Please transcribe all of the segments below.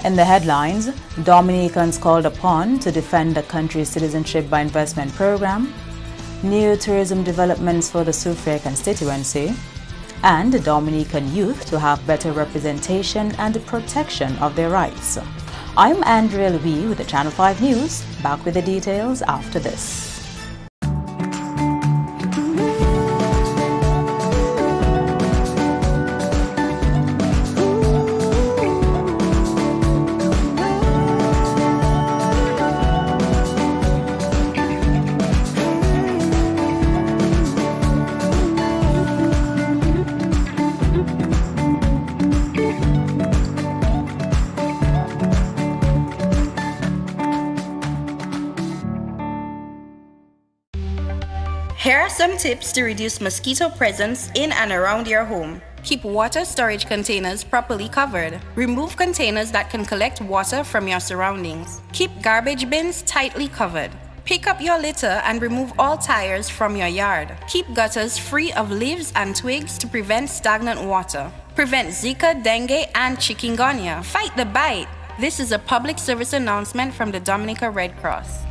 In the headlines, Dominicans called upon to defend the country's citizenship by investment program, new tourism developments for the Soufriere constituency, and Dominican youth to have better representation and protection of their rights. I'm Andrea Louis with the Channel 5 News, back with the details after this. Here are some tips to reduce mosquito presence in and around your home. Keep water storage containers properly covered. Remove containers that can collect water from your surroundings. Keep garbage bins tightly covered. Pick up your litter and remove all tires from your yard. Keep gutters free of leaves and twigs to prevent stagnant water. Prevent Zika, dengue, and chikungunya. Fight the bite. This is a public service announcement from the Dominica Red Cross.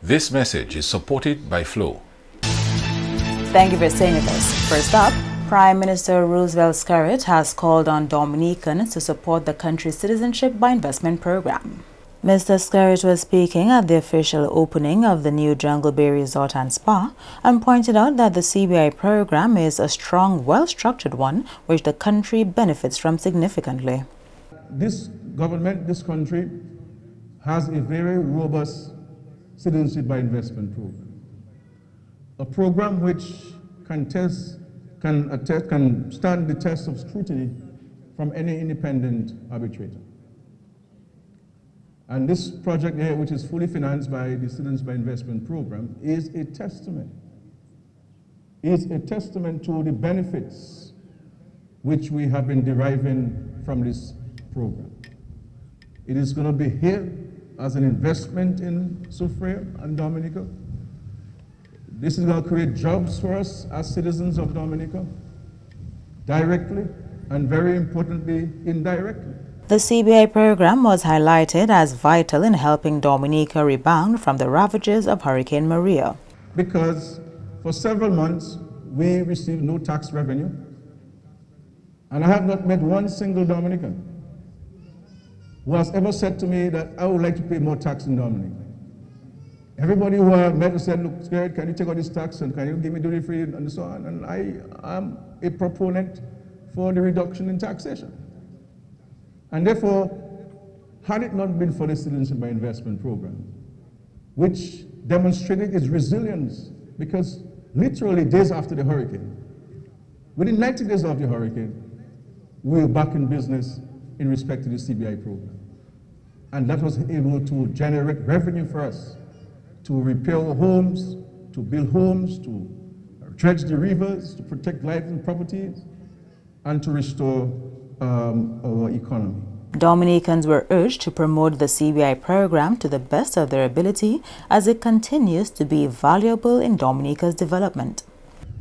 This message is supported by Flow. Thank you for staying with us. First up, Prime Minister Roosevelt Skerrit has called on Dominicans to support the country's citizenship by investment program. Mr. Skerrit was speaking at the official opening of the new Jungle Bay Resort and Spa and pointed out that the CBI program is a strong, well-structured one which the country benefits from significantly. This government, this country, has a very robust citizenship by investment program. A program which can stand the test of scrutiny from any independent arbitrator. And this project here, which is fully financed by the Citizens by Investment Program, is a testament. Is a testament to the benefits which we have been deriving from this program. It is going to be here as an investment in Soufriere and Dominica. This is going to create jobs for us as citizens of Dominica, directly and very importantly, indirectly. The CBI program was highlighted as vital in helping Dominica rebound from the ravages of Hurricane Maria. Because for several months, we received no tax revenue, and I have not met one single Dominican who has ever said to me that I would like to pay more tax in Dominica. Everybody who I met has said, look, Skerrit, can you take out this tax and can you give me duty free and so on? And I am a proponent for the reduction in taxation. And therefore, had it not been for the Citizenship by Investment Program, which demonstrated its resilience, because literally days after the hurricane, within 90 days of the hurricane, we were back in business in respect to the CBI program. And that was able to generate revenue for us to repair homes, to build homes, to dredge the rivers, to protect lives and properties, and to restore our economy. Dominicans were urged to promote the CBI program to the best of their ability as it continues to be valuable in Dominica's development.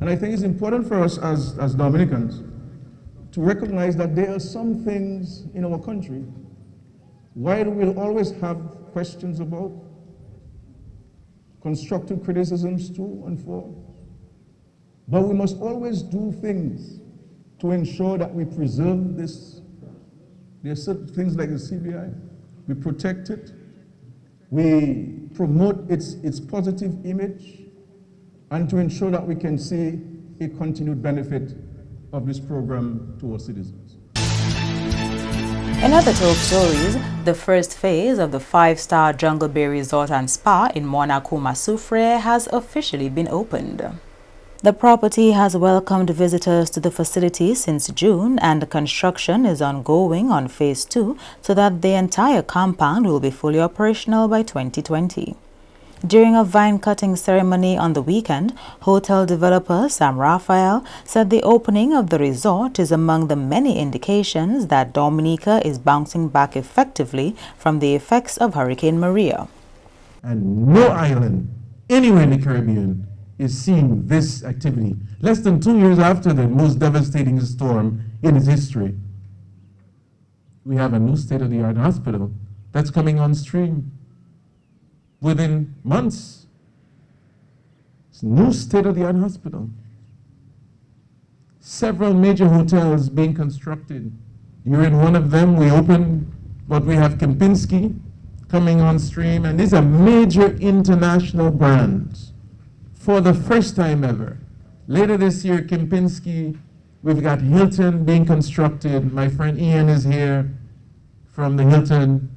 And I think it's important for us as Dominicans to recognize that there are some things in our country, while we'll always have questions about, constructive criticisms to and for, but we must always do things to ensure that we preserve this. There are certain things like the CBI, we protect it, we promote its positive image, and to ensure that we can see a continued benefit of this program to our citizens. In other top stories, the first phase of the 5-star Jungle Bay Resort and Spa in Monacuma Soufriere has officially been opened. The property has welcomed visitors to the facility since June, and construction is ongoing on phase 2 so that the entire compound will be fully operational by 2020. During a vine-cutting ceremony on the weekend, hotel developer Sam Raphael said the opening of the resort is among the many indications that Dominica is bouncing back effectively from the effects of Hurricane Maria. And no island anywhere in the Caribbean is seeing this activity, less than 2 years after the most devastating storm in its history. we have a new state-of-the-art hospital that's coming on stream within months. It's a new state-of-the-art hospital. Several major hotels being constructed. You're in one of them. We opened, but we have Kempinski coming on stream, and these are major international brands for the first time ever. Later this year, Kempinski, we've got Hilton being constructed. My friend Ian is here from the Hilton,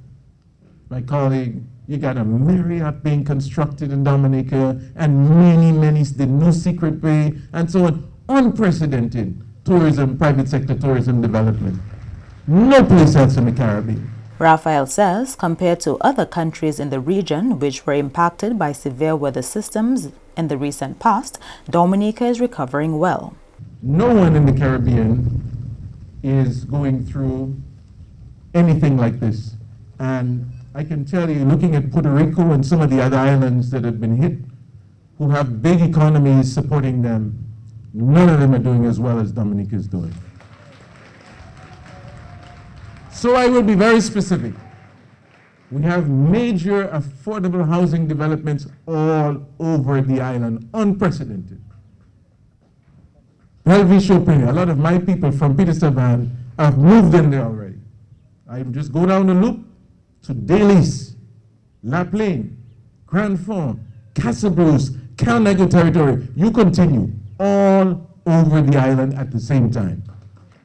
my colleague. You got a Marriott being constructed in Dominica, and many, the new Secret Bay, and so on. Unprecedented tourism, private sector tourism development. No place else in the Caribbean. Raphael says, compared to other countries in the region which were impacted by severe weather systems in the recent past, Dominica is recovering well. No one in the Caribbean is going through anything like this. And I can tell you, looking at Puerto Rico and some of the other islands that have been hit, who have big economies supporting them, none of them are doing as well as Dominica is doing. So I will be very specific. We have major affordable housing developments all over the island, unprecedented. Bellevue Chopin, a lot of my people from Peter Savan have moved in there already. I just go down the loop to Daly's, La Plaine, Grand Fond, Castle Bruce, Calnego territory. You continue all over the island at the same time.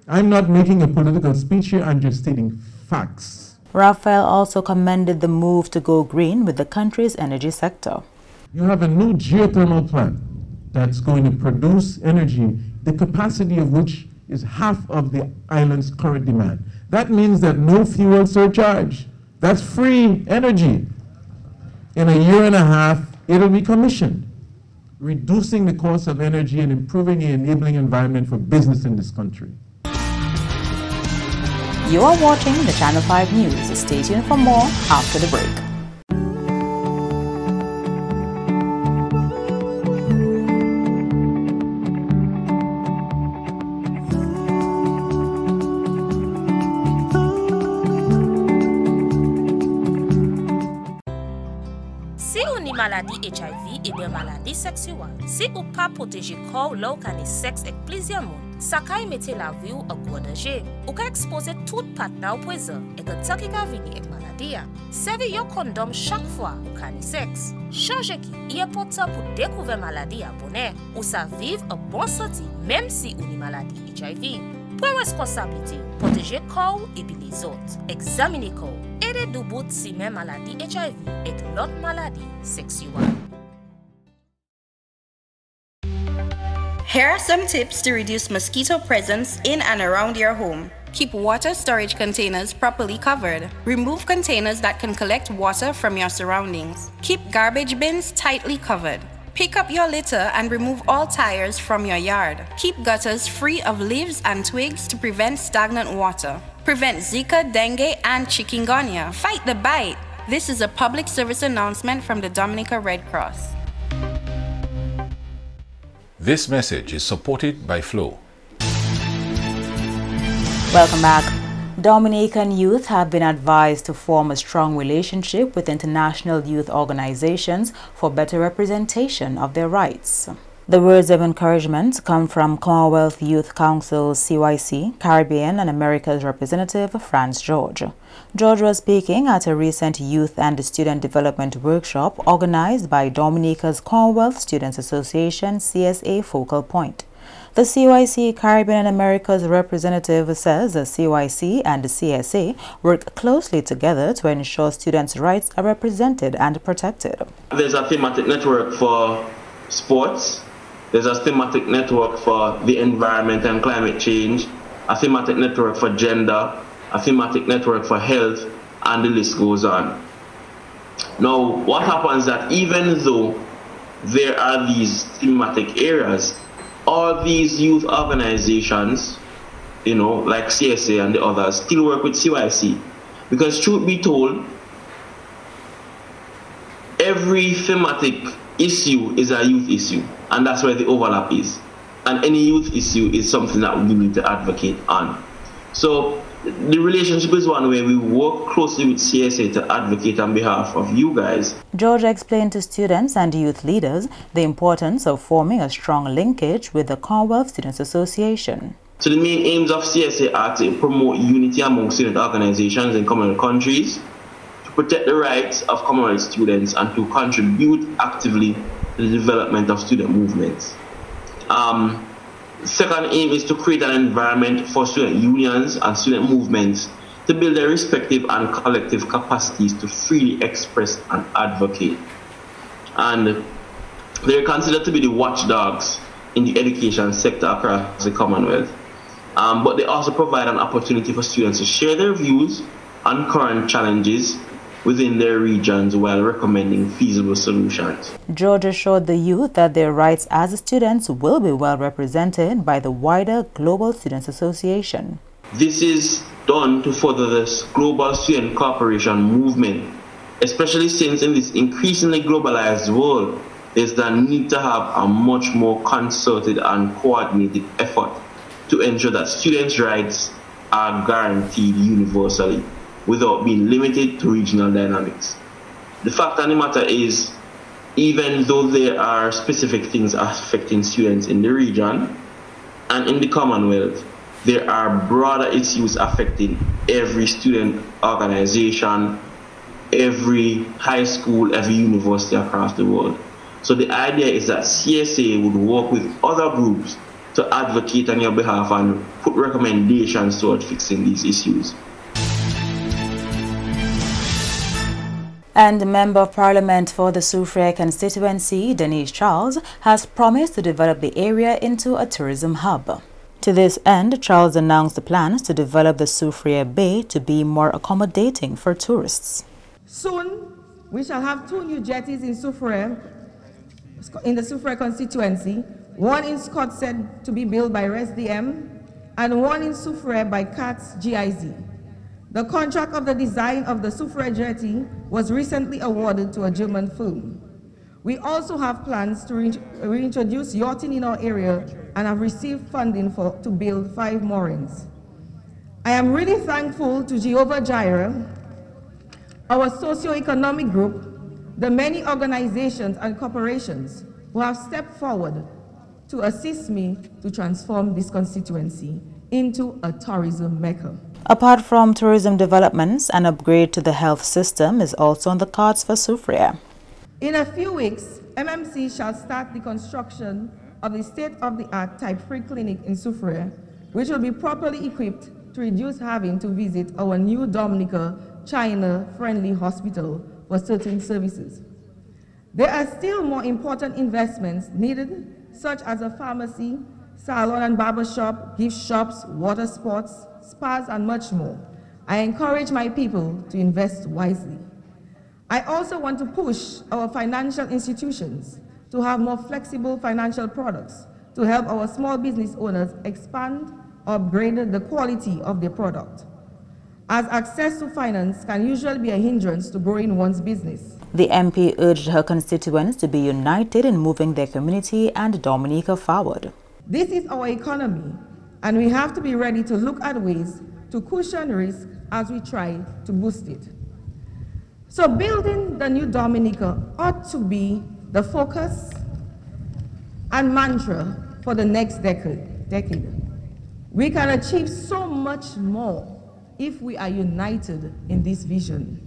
I'm not making a political speech here, I'm just stating facts. Raphael also commended the move to go green with the country's energy sector. You have a new geothermal plant that's going to produce energy, the capacity of which is half of the island's current demand. That means that no fuel surcharge. That's free energy. In a year and a half, it'll be commissioned, reducing the cost of energy and improving the enabling environment for business in this country. You are watching the Channel 5 News. Stay tuned for more after the break. Si ou ni maladie HIV et bien maladie sexuelle, si ou pas protéger corps lors qu'un sexe avec plusieurs monde, ça kay mette la vie ou à gros danger. Ou ka expose tout partenaire au poison et que ça qui ka vini avec maladie. Servi yo condom chaque fois ou ka ni sexe. Changer qui est important pour découvrir maladie à bonheur ou ça vivre un bon santé même si ou ni maladie HIV. Pour responsabilité, protéger corps et puis les autres. Examiner corps. Aider du bout si même maladie HIV et l'autre maladie sexuelle. Here are some tips to reduce mosquito presence in and around your home. Keep water storage containers properly covered. Remove containers that can collect water from your surroundings. Keep garbage bins tightly covered. Pick up your litter and remove all tires from your yard. Keep gutters free of leaves and twigs to prevent stagnant water. Prevent Zika, dengue, and chikungunya. Fight the bite. This is a public service announcement from the Dominica Red Cross. This message is supported by Flow. Welcome back. Dominican youth have been advised to form a strong relationship with international youth organizations for better representation of their rights. The words of encouragement come from Commonwealth Youth Council CYC, Caribbean and Americas representative Franz George. George was speaking at a recent youth and student development workshop organized by Dominica's Commonwealth Students Association CSA Focal Point. The CYC Caribbean and Americas representative says the CYC and the CSA work closely together to ensure students' rights are represented and protected. There's a thematic network for sports. There's a thematic network for the environment and climate change, a thematic network for gender, a thematic network for health, and the list goes on. Now, what happens is that even though there are these thematic areas, all these youth organizations, like CSA and the others, still work with CYC. Because truth be told, every thematic issue is a youth issue, and that's where the overlap is. And any youth issue is something that we need to advocate on. So the relationship is one where we work closely with CSA to advocate on behalf of you guys. Georgia explained to students and youth leaders the importance of forming a strong linkage with the Commonwealth Students Association. So the main aims of CSA are to promote unity among student organizations in Commonwealth countries, to protect the rights of Commonwealth students, and to contribute actively to the development of student movements. Second aim is to create an environment for student unions and student movements to build their respective and collective capacities to freely express and advocate. And they're considered to be the watchdogs in the education sector across the Commonwealth. But they also provide an opportunity for students to share their views on current challenges within their regions while recommending feasible solutions. George assured the youth that their rights as students will be well represented by the wider Global Students Association. This is done to further this global student cooperation movement, especially since in this increasingly globalized world, there's the need to have a much more concerted and coordinated effort to ensure that students' rights are guaranteed universally, without being limited to regional dynamics. The fact of the matter is, even though there are specific things affecting students in the region and in the Commonwealth, there are broader issues affecting every student organization, every high school, every university across the world. So the idea is that CSA would work with other groups to advocate on your behalf and put recommendations towards fixing these issues. And the Member of Parliament for the Soufriere constituency, Denise Charles, has promised to develop the area into a tourism hub. To this end, Charles announced the plans to develop the Soufriere Bay to be more accommodating for tourists. Soon, we shall have 2 new jetties in Soufriere, in the Soufriere constituency, one in Scottshead to be built by ResDM, and one in Soufriere by CATS GIZ. The contract of the design of the Soufriere jetty was recently awarded to a German firm. We also have plans to reintroduce yachting in our area and have received funding to build 5 moorings. I am really thankful to Jehovah Jireh, our socio-economic group, the many organizations and corporations who have stepped forward to assist me to transform this constituency into a tourism mecca. Apart from tourism developments, an upgrade to the health system is also on the cards for Soufriere. In a few weeks, MMC shall start the construction of the state-of-the-art type-free clinic in Soufriere, which will be properly equipped to reduce having to visit our new Dominica, China-friendly hospital for certain services. There are still more important investments needed, such as a pharmacy, salon and barber shop, gift shops, water sports, spas, and much more. I encourage my people to invest wisely. I also want to push our financial institutions to have more flexible financial products to help our small business owners expand or upgrade the quality of their product, as access to finance can usually be a hindrance to growing one's business. The MP urged her constituents to be united in moving their community and Dominica forward. This is our economy, and we have to be ready to look at ways to cushion risk as we try to boost it. So building the new Dominica ought to be the focus and mantra for the next decade. We can achieve so much more if we are united in this vision.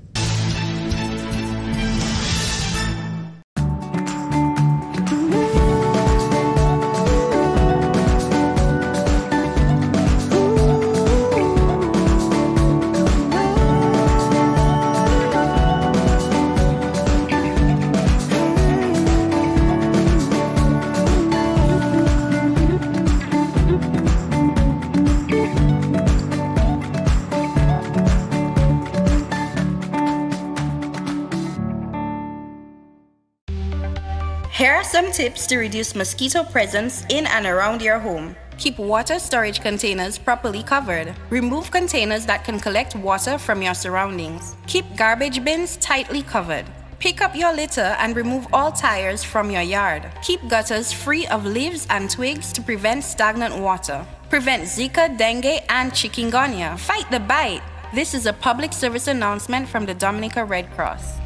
Here are some tips to reduce mosquito presence in and around your home. Keep water storage containers properly covered. Remove containers that can collect water from your surroundings. Keep garbage bins tightly covered. Pick up your litter and remove all tires from your yard. Keep gutters free of leaves and twigs to prevent stagnant water. Prevent Zika, dengue, and chikungunya. Fight the bite. This is a public service announcement from the Dominica Red Cross.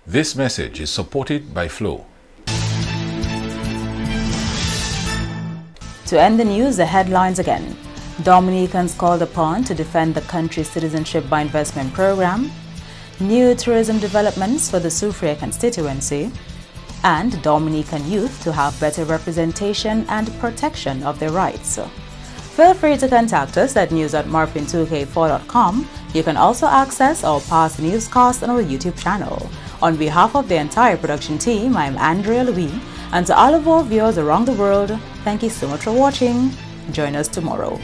This message is supported by Flow. To end the news, the headlines again. Dominicans called upon to defend the country's citizenship by investment program. New tourism developments for the Soufriere constituency. And Dominican youth to have better representation and protection of their rights. Feel free to contact us at news@marpin2k4.com. You can also access our past newscasts on our YouTube channel. On behalf of the entire production team, I'm Andrea Louis, and to all of our viewers around the world, thank you so much for watching. Join us tomorrow.